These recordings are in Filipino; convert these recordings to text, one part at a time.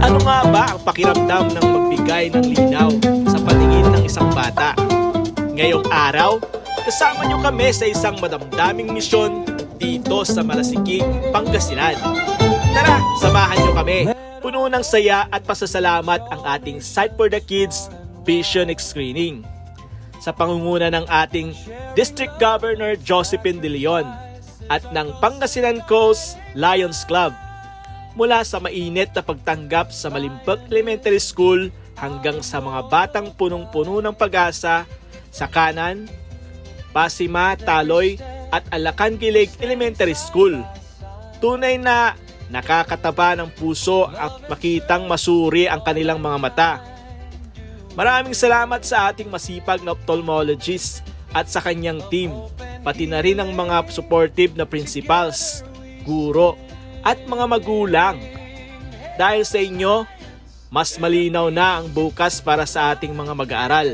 Ano nga ba ang pakiramdam ng magbigay ng linaw sa paningin ng isang bata? Ngayong araw, kasama nyo kami sa isang madamdaming misyon dito sa Malasikig, Pangasinan. Tara, samahan nyo kami. Puno ng saya at pasasalamat ang ating Sight for the Kids Vision Screening sa pangunguna ng ating District Governor Josephine De Leon at ng Pangasinan Coast Lions Club. Mula sa mainit na pagtanggap sa Malimpok Elementary School hanggang sa mga batang punong-puno ng pag-asa sa Kanan, Pasima, Taloy at Alacan Gilig Elementary School. Tunay na nakakataba ng puso ang makitang masuri ang kanilang mga mata. Maraming salamat sa ating masipag na ophthalmologist at sa kanyang team, pati na rin ang mga supportive na principals, guro at mga magulang. Dahil sa inyo, mas malinaw na ang bukas para sa ating mga mag-aaral.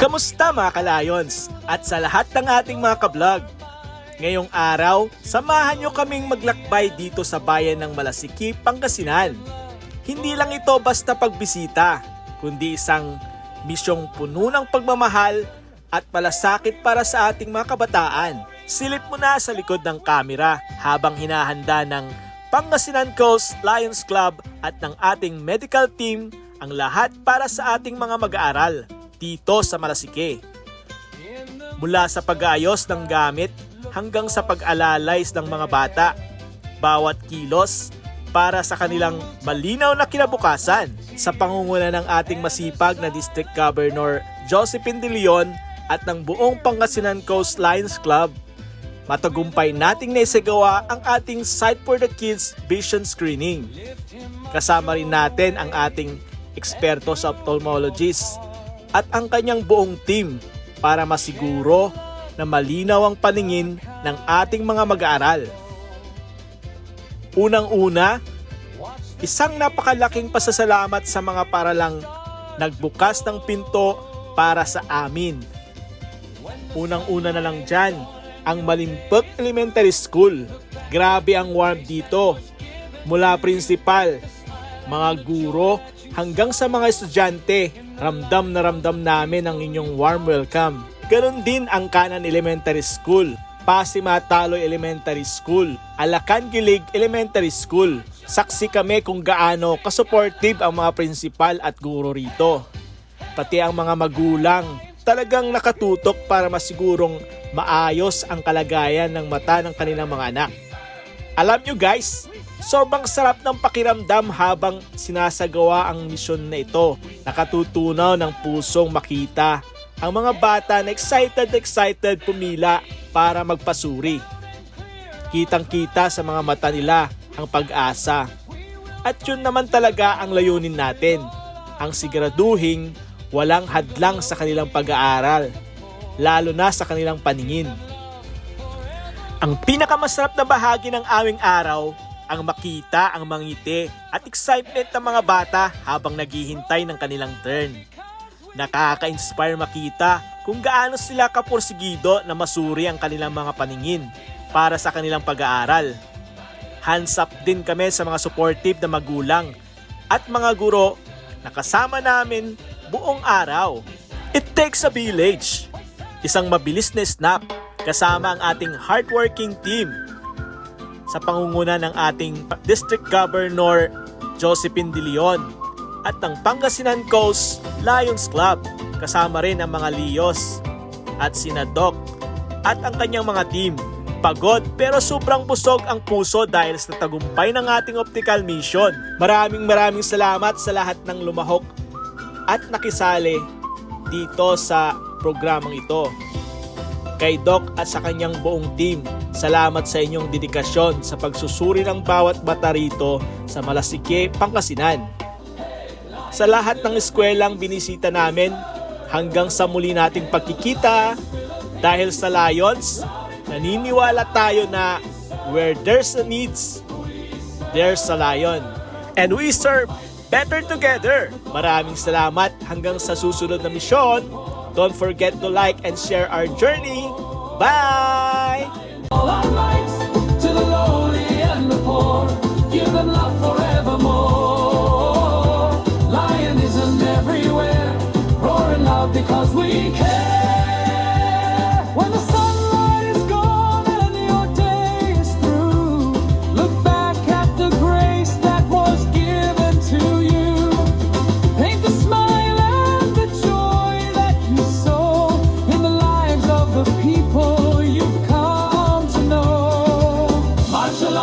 Kamusta mga ka-Lions at sa lahat ng ating mga ka-vlog? Ngayong araw, samahan nyo kaming maglakbay dito sa bayan ng Malasikig, Pangasinan. Hindi lang ito basta pagbisita, kundi isang misyong puno ng pagmamahal at malasakit para sa ating mga kabataan. Silip mo na sa likod ng kamera habang hinahanda ng Pangasinan Coast Lions Club at ng ating medical team ang lahat para sa ating mga mag-aaral dito sa Malasikig. Mula sa pag-aayos ng gamit hanggang sa pag-alalays ng mga bata, bawat kilos para sa kanilang malinaw na kinabukasan. Sa pangunguna ng ating masipag na District Governor Josephine De Leon at ng buong Pangasinan Coast Lions Club, matagumpay nating naisagawa ang ating Sight for the Kids Vision Screening. Kasama rin natin ang ating eksperto sa ophthalmologist at ang kanyang buong team para masiguro na malinaw ang paningin ng ating mga mag-aaral. Unang-una, isang napakalaking pasasalamat sa mga paralang nagbukas ng pinto para sa amin. Unang-una na lang dyan, ang Malimpok Elementary School. Grabe ang warm dito. Mula principal, mga guro, hanggang sa mga estudyante, ramdam na ramdam namin ang inyong warm welcome. Ganon din ang Kanan Elementary School, Pasima Taloy Elementary School, Alacan Gilig Elementary School. Saksi kami kung gaano ka-supportive ang mga principal at guro rito. Pati ang mga magulang talagang nakatutok para masigurong maayos ang kalagayan ng mata ng kanilang mga anak. Alam nyo guys, sobrang sarap ng pakiramdam habang sinasagawa ang misyon na ito. Nakatutunaw ng pusong makita ang mga bata na excited pumila para magpasuri. Kitang-kita sa mga mata nila ang pag-asa. At yun naman talaga ang layunin natin, ang siguraduhing walang hadlang sa kanilang pag-aaral, lalo na sa kanilang paningin. Ang pinakamasarap na bahagi ng aming araw, ang makita ang mga ngiti at excitement ng mga bata habang naghihintay ng kanilang turn. Nakaka-inspire makita kung gaano sila kapursigido na masuri ang kanilang mga paningin para sa kanilang pag-aaral. Hands up din kami sa mga supportive na magulang at mga guro na kasama namin buong araw. It takes a village. Isang mabilis na snap kasama ang ating hardworking team sa pangunguna ng ating District Governor Josephine De Leon at ng Pangasinan Coast Lions Club. Kasama rin ang mga Lios at sina Doc at ang kanyang mga team. Pagod pero sobrang busog ang puso dahil sa tagumpay ng ating optical mission. Maraming salamat sa lahat ng lumahok at nakisali dito sa programang ito. Kay Doc at sa kanyang buong team, salamat sa inyong dedikasyon sa pagsusuri ng bawat bata rito sa Malasikig, Pangasinan. Sa lahat ng eskwelang binisita namin, hanggang sa muli nating pagkikita, dahil sa Lions, naniniwala tayo na where there's a needs, there's a lion. And we serve better together. Maraming salamat hanggang sa susunod na misyon. Don't forget to like and share our journey. Bye! All our rights to the lowly and the poor.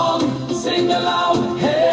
song, sing aloud, hey.